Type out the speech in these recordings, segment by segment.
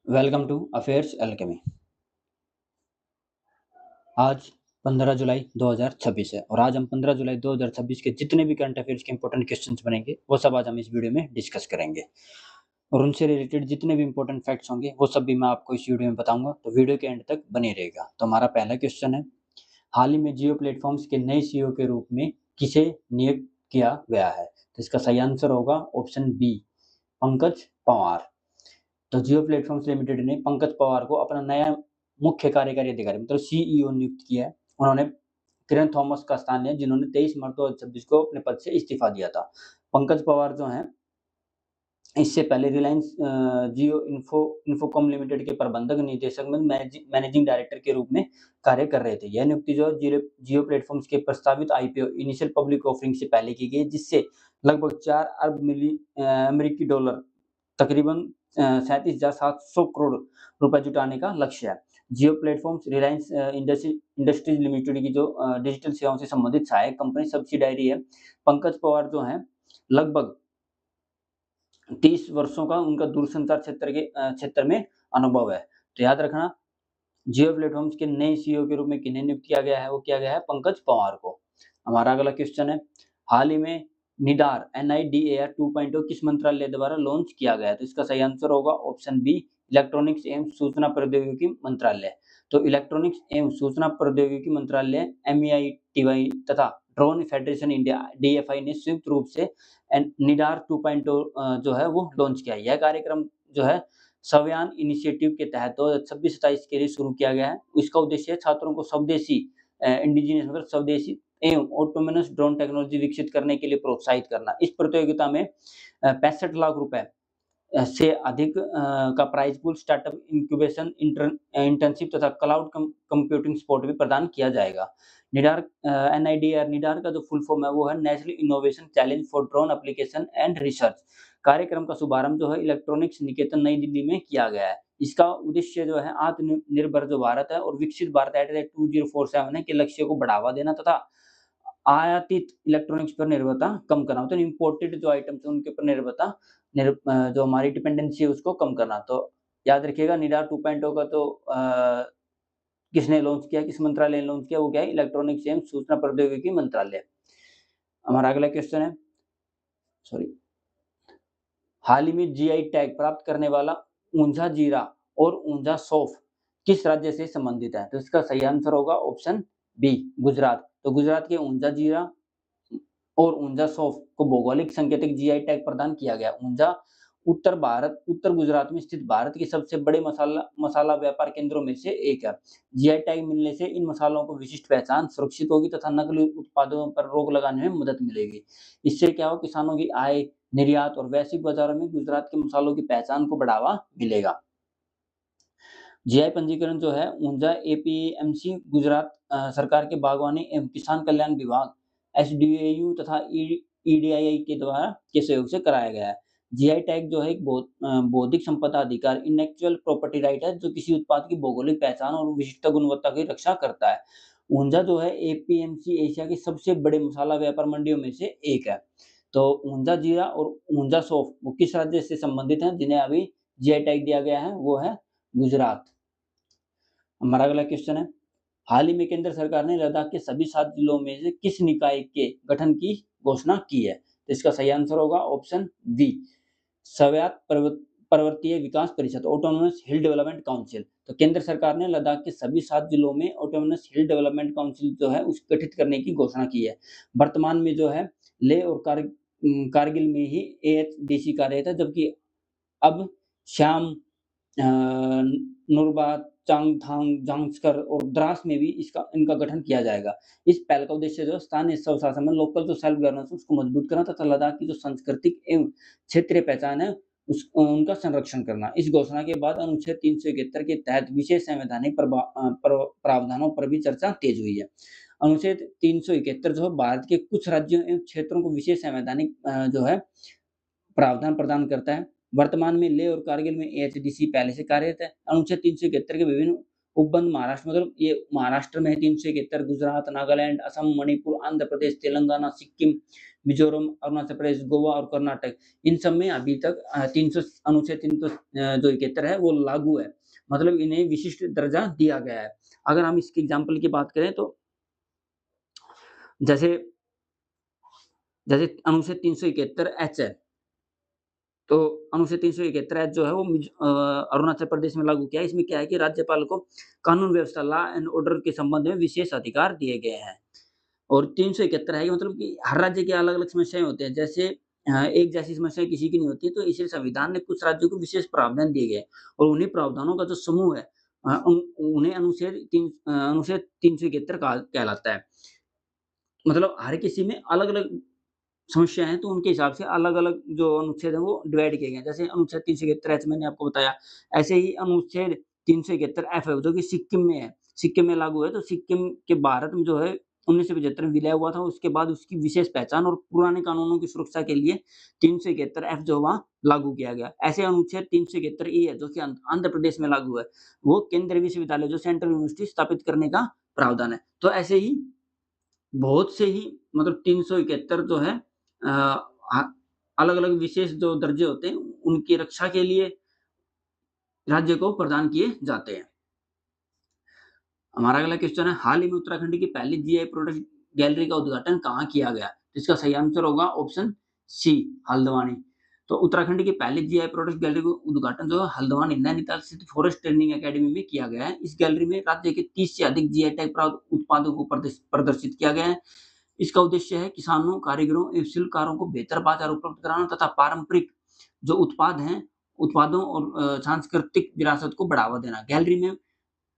Welcome to affairs alchemy. आज 15 जुलाई 2026 है और आज हम 15 जुलाई 2026 के जितने भी करंट अफेयर्स के इंपॉर्टेंट क्वेश्चंस बनेंगे वो सब आज हम इस वीडियो में डिस्कस करेंगे और उनसे रिलेटेड जितने भी इंपॉर्टेंट फैक्ट्स होंगे वो सब भी मैं आपको इस वीडियो में बताऊंगा, तो वीडियो के एंड तक बने रहेगा। तो हमारा पहला क्वेश्चन है, हाल ही में जियो प्लेटफॉर्म्स के नए सीईओ के रूप में किसे नियुक्त किया गया है? तो इसका सही आंसर होगा ऑप्शन बी, पंकज पंवार। तो जियो प्लेटफॉर्म्स लिमिटेड ने पंकज पवार को अपना नया मुख्य कार्यकारी अधिकारी मतलब सीईओ नियुक्त किया है। उन्होंने किरण थॉमस का स्थान लिया, जिन्होंने 23 मार्च 2026 को अपने पद से इस्तीफा दिया था। पंकज पवार जो हैं, इससे पहले रिलायंस जियो इंफोकॉम लिमिटेड के प्रबंधक निदेशक में मैनेजिंग डायरेक्टर के रूप में कार्य कर रहे थे। यह नियुक्ति जो जियो प्लेटफॉर्म्स के प्रस्तावित आईपीओ इनिशियल पब्लिक ऑफरिंग से पहले की गई, जिससे लगभग 4 अरब अमेरिकी डॉलर तकरीबन 37,700 करोड़ रुपए जुटाने का लक्ष्य है। जियो प्लेटफॉर्म्स रिलायंस इंडस्ट्रीज लिमिटेड की जो डिजिटल सेवाओं से संबंधित सहायक कंपनी सब्सिडायरी है। पंकज पवार जो हैं, लगभग 30 वर्षों का उनका दूरसंचार क्षेत्र में अनुभव है। तो याद रखना, जियो प्लेटफॉर्म्स के नए सीईओ के रूप में किन्हें नियुक्त किया गया है? वो किया गया है पंकज पंवार को। हमारा अगला क्वेश्चन है, हाल ही में निडार NIDAR 2.0 किस मंत्रालय द्वारा लॉन्च किया गया है? तो इसका सही आंसर होगा ऑप्शन बी, इलेक्ट्रॉनिक्स एवं सूचना प्रौद्योगिकी मंत्रालय। तो इलेक्ट्रॉनिक्स एवं सूचना प्रौद्योगिकी मंत्रालय MEITY तथा ड्रोन फेडरेशन इंडिया DFI ने संयुक्त रूप से निडार 2.0 जो है वो लॉन्च किया है। यह कार्यक्रम जो है सव्यान इनिशिएटिव के तहत 2026-27 के लिए शुरू किया गया है। इसका उद्देश्य है छात्रों को स्वदेशी इंडिजिनियस मतलब स्वदेशी एवं ऑटोनोमस ड्रोन टेक्नोलॉजी विकसित करने के लिए प्रोत्साहित करना। इस प्रतियोगिता में 65 लाख रुपए से अधिक का prize pool, startup incubation, internship तथा क्लाउड कंप्यूटिंग सपोर्ट भी प्रदान किया जाएगा। NIDR निडार का जो फुल फॉर्म है वो है national innovation challenge for drone application and research. कार्यक्रम का शुभारंभ जो है इलेक्ट्रॉनिक्स निकेतन नई दिल्ली में किया गया है। इसका उद्देश्य जो है आत्मनिर्भर जो भारत है और विकसित भारत एट 2047 है के लक्ष्य को बढ़ावा देना तथा आयातित इलेक्ट्रॉनिक्स पर निर्भरता कम करना, मतलब इम्पोर्टेड जो आइटम्स हैं उनके ऊपर निर्भरता जो हमारी डिपेंडेंसी है उसको कम करना। तो याद रखिएगा, निडार 2.0 का तो किसने लॉन्च किया, किस मंत्रालय ने लॉन्च किया? वो क्या है? इलेक्ट्रॉनिक्स एवं सूचना प्रौद्योगिकी मंत्रालय। हमारा अगला क्वेश्चन है, सॉरी, हाल ही में जीआई टैग प्राप्त करने वाला ऊंझा जीरा और ऊंझा सौंफ किस राज्य से संबंधित है? तो इसका सही आंसर होगा ऑप्शन बी, गुजरात। तो गुजरात के ऊंझा जीरा और ऊंझा सौंफ को भौगोलिक सांकेतिक जीआई टैग प्रदान किया गया। ऊंझा उत्तर गुजरात में स्थित भारत के सबसे बड़े मसाला व्यापार केंद्रों में से एक है। जीआई टैग मिलने से इन मसालों को विशिष्ट पहचान सुरक्षित होगी तथा नकली उत्पादों पर रोक लगाने में मदद मिलेगी। इससे क्या हो, किसानों की आय, निर्यात और वैश्विक बाजारों में गुजरात के मसालों की पहचान को बढ़ावा मिलेगा। जीआई पंजीकरण जो है ऊंझा APMC गुजरात सरकार के बागवानी एवं किसान कल्याण विभाग SDAU तथा EDII के द्वारा के सहयोग से कराया गया है। जीआई टैग जो है एक बौद्धिक संपदा अधिकार, इंटेलेक्चुअल प्रॉपर्टी राइट है, जो किसी उत्पाद की भौगोलिक पहचान और विशिष्ट गुणवत्ता की रक्षा करता है। ऊंझा जो है APMC एशिया की सबसे बड़े मसाला व्यापार मंडियों में से एक है। तो ऊंझा जीरा और ऊंझा सौंफ वो किस राज्य से संबंधित हैं जिन्हें अभी जीआई टैग दिया गया है? वो है गुजरात। हमारा अगला क्वेश्चन है, हाल ही में केंद्र सरकार ने लद्दाख के सभी 7 जिलों में से किस निकाय के गठन की घोषणा की है? तो इसका सही आंसर होगा ऑप्शन बी, स्वायत्त पर्वतीय विकास परिषद, ऑटोनोमस हिल डेवलपमेंट काउंसिल। तो केंद्र सरकार ने लद्दाख के सभी 7 जिलों में ऑटोनोमस हिल डेवलपमेंट काउंसिल जो है उस गठित करने की घोषणा की है। वर्तमान में जो है लेह और कारगिल में ही AHDC कार्यरत है, जबकि अब श्याम नुरबा, चांगथांग, जांस्कर और द्रास में भी इनका गठन किया जाएगा। इस पहल का उद्देश्य जो स्थानीय स्वशासन में लोकल जो सेल्फ गवर्नेंस है उसको मजबूत करना तथा लद्दाख की जो सांस्कृतिक एवं क्षेत्रीय पहचान है उनका संरक्षण करना। इस घोषणा के बाद अनुच्छेद 371 के तहत विशेष संवैधानिक प्रावधानों पर भी चर्चा तेज हुई है। अनुच्छेद 371 जो है भारत के कुछ राज्यों एवं क्षेत्रों को विशेष संवैधानिक जो है प्रावधान प्रदान करता है। वर्तमान में लेह और कारगिल में AHDC पहले से कार्यरत है। अनुच्छेद 371 के विभिन्न उपबंध महाराष्ट्र मतलब ये महाराष्ट्र में है 371, गुजरात, नागालैंड, असम, मणिपुर, आंध्र प्रदेश, तेलंगाना, सिक्किम, मिजोरम, अरुणाचल प्रदेश, गोवा और कर्नाटक, इन सब में अभी तक 300 अनुच्छेद 371 है वो लागू है। मतलब इन्हें विशिष्ट दर्जा दिया गया है। अगर हम इसके एग्ज़ाम्पल की बात करें तो जैसे जैसे अनुच्छेद 371 एच है, तो अनुच्छेद 371 एच जो है वो अरुणाचल प्रदेश में लागू किया है। इसमें क्या है कि राज्यपाल को कानून व्यवस्था, लॉ एंड ऑर्डर के संबंध में विशेष अधिकार दिए गए हैं। और 371 है कि मतलब कि हर राज्य के अलग-अलग समस्याएँ होती हैं। जैसे एक जैसी समस्या किसी की नहीं होती, तो इसलिए संविधान ने कुछ राज्यों को विशेष प्रावधान दिए गए हैं और उन्हीं प्रावधानों का जो समूह है उन्हें अनुच्छेद 371 कहा कहलाता है। मतलब हर किसी में अलग-अलग समस्या है, तो उनके हिसाब से अलग-अलग जो अनुच्छेद हैं, वो डिवाइड किए गए हैं। जैसे अनुच्छेद 371 एच मैंने आपको बताया, ऐसे ही अनुच्छेद 371 एफ है, जो कि सिक्किम में है। सिक्किम में लागू है, तो सिक्किम के भारत में जो है 1975 में विलय हुआ था, उसके बाद उसकी विशेष पहचान और पुराने कानूनों की सुरक्षा के लिए 371 एफ जो वहाँ लागू किया गया। ऐसे अनुच्छेद 371 ई है, जो कि आंध्र प्रदेश में लागू है। वो केंद्रीय विश्वविद्यालय जो सेंट्रल यूनिवर्सिटी स्थापित करने का प्रावधान है। तो ऐसे ही बहुत से ही मतलब 371 जो है अलग-अलग विशेष जो दर्जे होते हैं, उनकी रक्षा के लिए राज्य को प्रदान किए जाते हैं। हमारा अगला क्वेश्चन है, हाल ही में उत्तराखंड की पहली जीआई प्रोडक्ट गैलरी का उद्घाटन कहाँ किया गया? तो इसका सही आंसर होगा ऑप्शन सी, हल्द्वानी। तो उत्तराखंड की पहली जीआई प्रोडक्ट गैलरी का उद्घाटन जो है हल्द्वानी नैनीताल स्थित फॉरेस्ट ट्रेनिंग एकेडमी में किया गया है। इस गैलरी में राज्य के 30 से अधिक जीआई टैग प्राप्त उत्पादों को प्रदर्शित किया गया है। इसका उद्देश्य है किसानों, कारीगरों एवं शिल्पकारों को बेहतर बाजार उपलब्ध कराना तथा पारंपरिक जो उत्पाद हैं, उत्पादों और सांस्कृतिक विरासत को बढ़ावा देना। गैलरी में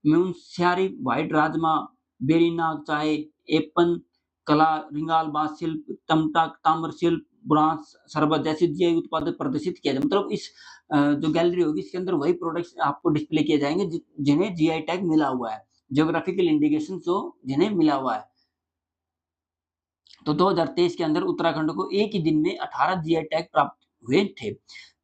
म्यूनस्यारी, व्हाइट राजमा, बेरीनाग चाय, एपन कला, रिंगाल बाँस शिल्प, टमटा ताम्र शिल्प, ब्रास शरबत जैसे जीआई उत्पाद प्रदर्शित किया जाए। मतलब इस जो गैलरी होगी इसके अंदर वही प्रोडक्ट्स आपको डिस्प्ले किए जाएँगे जिन्हें जीआई टैग मिला हुआ है। ज्योग्राफिकल इंडिकेशन जो जिन्हें मिला हुआ है। तो 2023 के अंदर उत्तराखंड को एक ही दिन में 18 जीआई टैग प्राप्त हुए थे।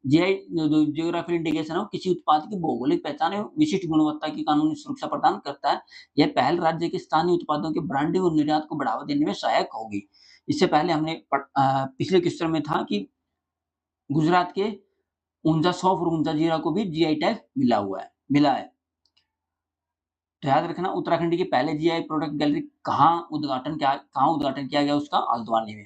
जीआई जो ज्योग्राफिकल इंडिकेशन है वो किसी उत्पाद की भौगोलिक पहचान एवं विशिष्ट गुणवत्ता की कानूनी सुरक्षा प्रदान करता है। यह पहल राज्य के स्थानीय उत्पादों के ब्रांडिंग और निर्यात को बढ़ावा देने में सहायक होगी। इससे पहले हमने पिछले क्वेश्चन में था कि गुजरात के ऊंजा सौंफ और ऊंजा जीरा को भी जीआई टैग मिला है। तो याद रखना उत्तराखंड की पहले जीआई प्रोडक्ट गैलरी कहाँ उद्घाटन किया गया उसका हल्द्वानी में।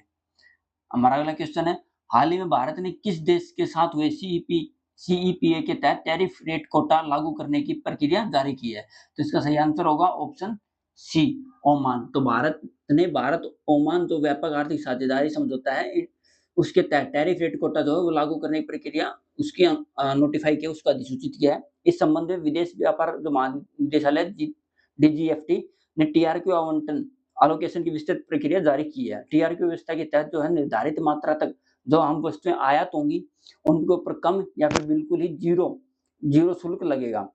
हमारा अगला क्वेश्चन है, हाल ही में भारत ने किस देश के साथ हुए सीईपीए के तहत टैरिफ रेट कोटा लागू करने की प्रक्रिया जारी की है? तो इसका सही आंसर होगा ऑप्शन सी, ओमान। तो भारत ओमान जो व्यापक आर्थिक साझेदारी समझौता है उसके तहत टैरिफ रेट कोटा जो है वो लागू करने की प्रक्रिया उसकी नोटिफाई किया, उसको अधिसूचित किया है। इस संबंध में विदेश व्यापार जो महानिदेशालय डीजीएफटी ने टीआरक्यू आवंटन एलोकेशन की विस्तृत प्रक्रिया जारी की है। टीआरक्यू व्यवस्था के तहत जो है निर्धारित मात्रा तक जो आम वस्तुएं आयात होंगी उनके ऊपर कम या फिर बिल्कुल ही जीरो शुल्क लगेगा।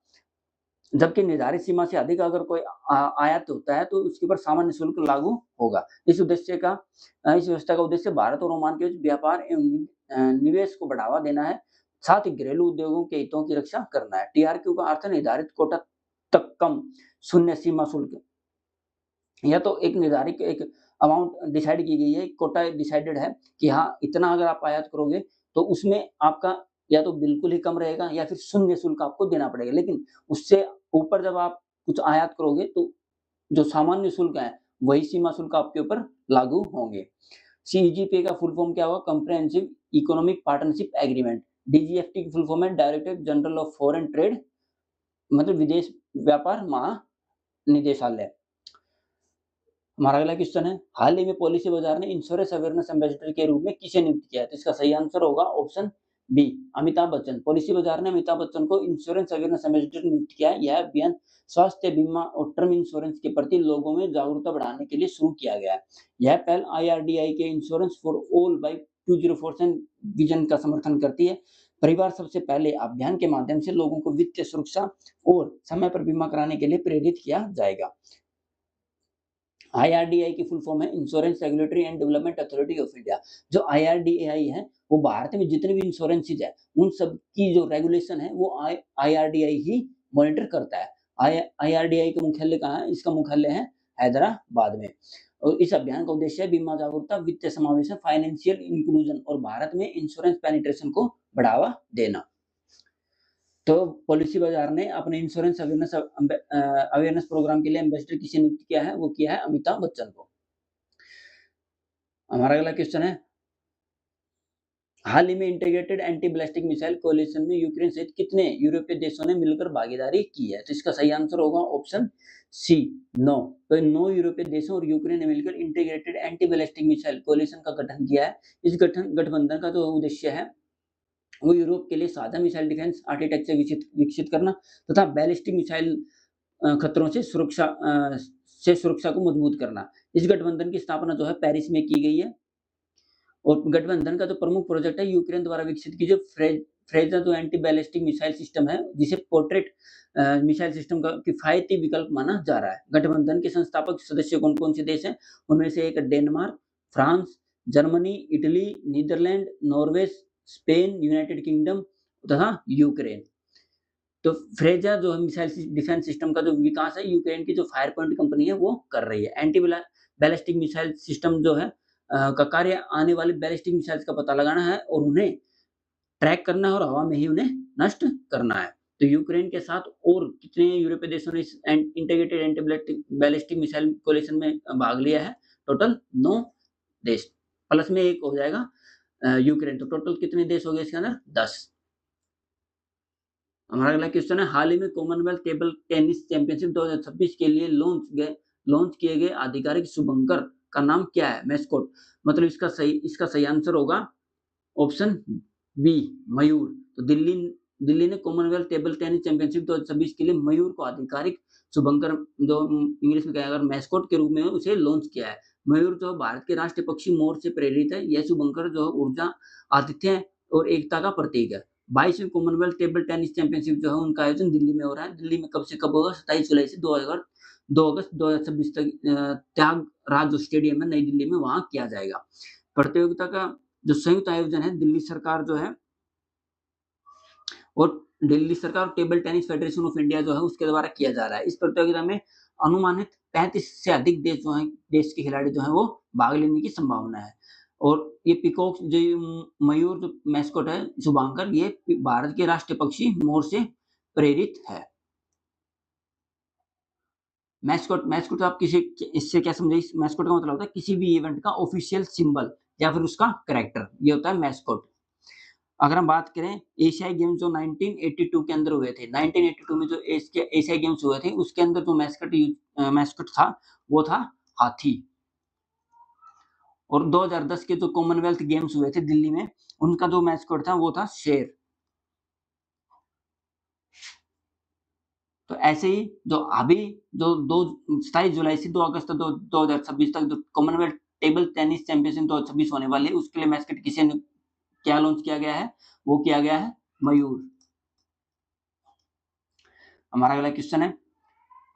जबकि निर्धारित सीमा से अधिक अगर कोई आयात होता है तो उसके ऊपर सामान्य शुल्क लागू होगा। इस व्यवस्था का उद्देश्य भारत और ओमान के बीच व्यापार एवं निवेश को बढ़ावा देना है, साथ ही घरेलू उद्योगों के हितों की रक्षा करना है। टीआरक्यू का अर्थ निर्धारित कोटा तक कम शून्य सीमा शुल्क या तो एक निर्धारित एक अमाउंट डिसाइड की गई है, कोटा डिसाइडेड है कि हाँ, इतना अगर आप आयात करोगे तो उसमें आपका या तो बिल्कुल ही कम रहेगा या फिर शून्य शुल्क आपको देना पड़ेगा। लेकिन उससे ऊपर जब आप कुछ आयात करोगे तो जो सामान्य शुल्क है, वही सीमा शुल्क आपके ऊपर लागू होंगे। सीईजीपी का फुल फॉर्म क्या होगा? Comprehensive economic partnership agreement. DGFT की फुल फॉर्म है director general of foreign trade, मतलब विदेश व्यापार महानिदेशालय। हमारा अगला क्वेश्चन है, हाल ही में पॉलिसी बाजार ने इंश्योरेंस अवेयरनेस एम्बेसडर के रूप में किसे नियुक्त किया है? तो इसका सही आंसर होगा option B, Amitabh Bachchan. Policy bazaar ने अमिताभ बच्चन को इंश्योरेंस अवेयरनेस एम्बेसडर नियुक्त किया है। यह अभियान स्वास्थ्य बीमा और टर्म इंश्योरेंस के प्रति लोगों में जागरूकता बढ़ाने के लिए शुरू किया गया है। यह पहल आईआरडीआई के insurance for all by 2047 vision का समर्थन करती है। परिवार सबसे पहले अभियान के माध्यम से लोगों को वित्तीय सुरक्षा और समय पर बीमा कराने के लिए प्रेरित किया जाएगा। आईआरडीआई की फुल फॉर्म है insurance regulatory and development authority of India. जो आईआरडीआई है वो भारत में जितने भी इंश्योरेंसेज है उन सब की जो रेगुलेशन है वो आईआरडीआई ही मॉनिटर करता है। आईआरडीआई का मुख्यालय कहाँ है? इसका मुख्यालय है हैदराबाद में। और इस अभियान का उद्देश्य है बीमा जागरूकता, वित्तीय समावेशन, फाइनेंशियल इंक्लूजन और भारत में इंश्योरेंस पेनिट्रेशन को बढ़ावा देना। तो पॉलिसी बाजार ने अपने इंश्योरेंस अवेयरनेस प्रोग्राम के लिए एम्बेसडर किसे नियुक्त किया है? वो किया है अमिताभ बच्चन को। हमारा अगला क्वेश्चन है, हाल ही में integrated anti ballistic missile coalition में यूक्रेन सहित कितने यूरोपीय देशों ने मिलकर भागीदारी की है? तो इसका सही आंसर होगा ऑप्शन सी, 9। तो 9 यूरोपीय देशों और यूक्रेन ने मिलकर integrated anti ballistic missile coalition का गठन किया है। इस गठबंधन का जो उद्देश्य है वो यूरोप के लिए साझा मिसाइल डिफेंस आर्किटेक्चर विकसित करना तथा बैलिस्टिक मिसाइल खतरों से सुरक्षा को मजबूत करना। इस गठबंधन की स्थापना जो है पेरिस में की गई है और गठबंधन का जो प्रमुख प्रोजेक्ट है यूक्रेन द्वारा विकसित की जो फ्रेजा जो एंटी बैलिस्टिक मिसाइल सिस्टम है, जिसे पोर्ट्रेट मिसाइल सिस्टम का किफायती विकल्प माना जा रहा है। गठबंधन के संस्थापक सदस्य कौन-कौन से देश हैं? उनमें से एक Denmark, France, Germany, Italy, Netherlands, Norway, Spain, United Kingdom तथा यूक्रेन। तो फ्रेजा जो है मिसाइल डिफेंस सिस्टम का जो विकास है यूक्रेन की जो फायर पॉइंट कंपनी है वो कर रही है। एंटी बैलिस्टिक मिसाइल सिस्टम जो है का कार्य आने वाली बैलिस्टिक मिसाइल्स का पता लगाना है और उन्हें ट्रैक करना है और हवा में ही उन्हें नष्ट करना है। तो यूक्रेन के साथ और कितने यूरोपीय देशों ने इस integrated anti ballistic missile coalition में भाग लिया है? टोटल 9 देश, प्लस में 1 हो जाएगा यूक्रेन। तो टोटल कितने देश हो गए इसके अंदर? 10। हमारा अगला क्वेश्चन है, हाल ही में कॉमनवेल्थ टेबल टेनिस चैंपियनशिप 2026 के लिए लॉन्च किए गए आधिकारिक शुभंकर का नाम क्या है? मैस्कॉट। मतलब इसका सही आंसर होगा ऑप्शन बी, मयूर। तो दिल्ली ने कॉमनवेल्थ टेबल टेनिस चैंपियनशिप 2026 के लिए मयूर को आधिकारिक शुभंकर जो इंग्लिश में कहेगा मैस्कॉट के रूप में उसे लॉन्च किया है। मयूर जो भारत के राष्ट्रीय पक्षी मोर से प्रेरित है। यह शुभंकर जो ऊर्जा, आतिथ्य और एकता का प्रतीक है। 22वीं कॉमनवेल्थ टेबल टेनिस चैंपियनशिप जो है उनका आयोजन दिल्ली में हो रहा है। दिल्ली में कब से कब होगा? 27 जुलाई से 2 अगस्त 2026 तक त्यागराज जो स्टेडियम है नई दिल्ली में वहां किया जाएगा। प्रतियोगिता का जो संयुक्त आयोजन है दिल्ली सरकार जो है और दिल्ली सरकार और table tennis federation of India जो है उसके द्वारा किया जा रहा है। इस प्रतियोगिता में अनुमानित 35 से अधिक देश के खिलाड़ी जो हैं वो भाग लेने की संभावना है। और ये पीकॉक जो मयूर जो मैस्कॉट है शुभांकर, ये भारत के राष्ट्रीय पक्षी मोर से प्रेरित है। मैस्कॉट आप इससे क्या समझे? मैस्कॉट का मतलब होता है किसी भी इवेंट का ऑफिशियल सिंबल या फिर उसका कैरेक्टर, ये होता है मैस्कॉट। अगर हम बात करें एशियाई गेम्स जो 1982 के अंदर हुए थे, 1982 में जो एशियाई गेम्स हुए थे उसके अंदर जो मैस्कॉट था वो था हाथी। और 2010 के जो कॉमनवेल्थ गेम्स हुए थे दिल्ली में, उनका जो मैस्कॉट था वो था शेर। तो ऐसे ही जो अभी जो 27 जुलाई से 2 अगस्त 2026 तक जो कॉमनवेल्थ टेबल टेनिस चैंपियनशिप 2026 होने वाली है उसके लिए मैस्कॉट क्या लॉन्च किया गया है? वो किया गया है मयूर। हमारा अगला क्वेश्चन है,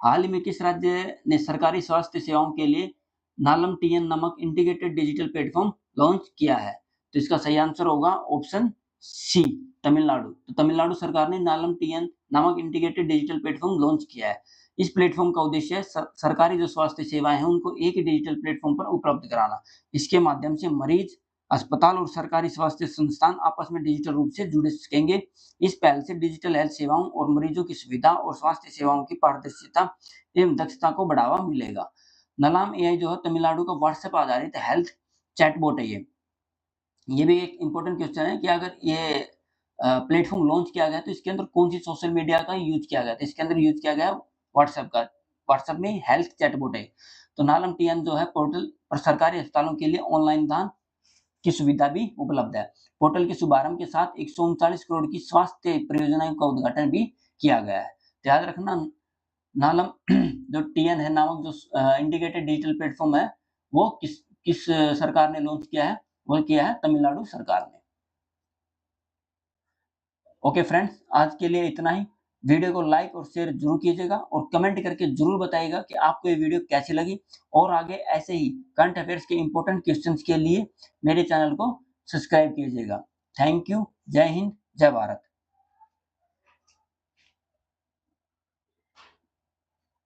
हाल ही में किस राज्य ने सरकारी स्वास्थ्य सेवाओं के लिए नालम टीएन नामक इंटीग्रेटेड डिजिटल प्लेटफॉर्म लॉन्च किया है? तो इसका सही आंसर होगा ऑप्शन सी, तमिलनाडु। तो तमिलनाडु सरकार ने नालम टीएन नामक इंटीग्रेटेड डिजिटल प्लेटफॉर्म लॉन्च किया है। इस प्लेटफॉर्म का उद्देश्य है सरकारी जो स्वास्थ्य सेवाएं हैं उनको एक ही डिजिटल प्लेटफॉर्म पर उपलब्ध कराना। इसके माध्यम से मरीज, अस्पताल और सरकारी स्वास्थ्य संस्थान आपस में डिजिटल रूप से जुड़ सकेंगे। इस पहल से डिजिटल हेल्थ सेवाओं और मरीजों की सुविधा और स्वास्थ्य सेवाओं की पारदर्शिता एवं दक्षता को बढ़ावा मिलेगा। नलाम एआई जो है तमिलनाडु का व्हाट्सएप आधारित हेल्थ चैटबॉट है। ये भी एक इंपॉर्टेंट क्वेश्चन है कि अगर ये प्लेटफॉर्म लॉन्च किया गया तो इसके अंदर कौन सी सोशल मीडिया का यूज किया गया? तो इसके अंदर यूज किया गया व्हाट्सएप का। व्हाट्सएप में हेल्थ चैटबॉट है। तो नालम टीएन जो है पोर्टल पर सरकारी अस्पतालों के लिए ऑनलाइन दान की सुविधा भी उपलब्ध है। पोर्टल के शुभारंभ के साथ 139 करोड़ की स्वास्थ्य परियोजनाओं का उद्घाटन भी किया गया है। याद रखना, नालम जो टीएन है नामक जो इंटीग्रेटेड डिजिटल प्लेटफॉर्म है वो किस सरकार ने लॉन्च किया है? वो किया है तमिलनाडु सरकार ने। ओके फ्रेंड्स, आज के लिए इतना ही। वीडियो को लाइक और शेयर जरूर कीजिएगा और कमेंट करके जरूर बताइएगा कि आपको ये वीडियो कैसी लगी। और आगे ऐसे ही करंट अफेयर्स के इंपॉर्टेंट क्वेश्चंस के लिए मेरे चैनल को सब्सक्राइब कीजिएगा। Thank you. जय हिंद, जय भारत।